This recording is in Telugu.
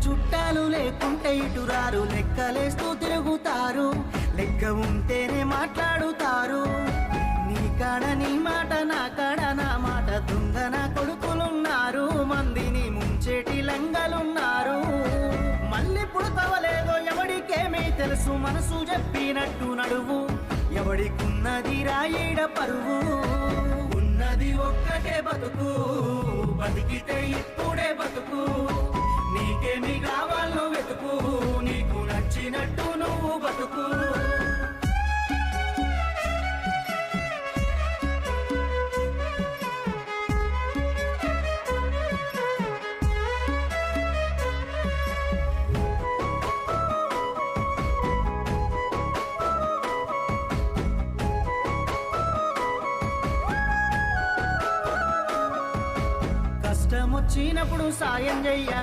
చుట్టాలు లేకుంటే ఇటురారు, లెక్కలేస్తూ తిరుగుతారు, లెక్క ఉంటేనే మాట్లాడుతారు. నీ కాడ నీ మాట, నా కాడ నా మాట, దొంగన కొడుకులున్నారు, మందిని ముంచేటి లంగలున్నారు. మళ్ళీ పుడతవలేదో ఎవడికేమీ తెలుసు, మనసు చెప్పినట్టు నడువు, ఎవడికున్నది రాయిడ పరువు. ఉన్నది ఒక్కటే బతుకు, బతికితే ఇప్పుడే బతుకు, నీకేమి కావాలో వెతుకు, నీకు నచ్చినట్టు నువ్వు బతుకు. కష్టమొచ్చినప్పుడు సాయం చెయ్యాలి.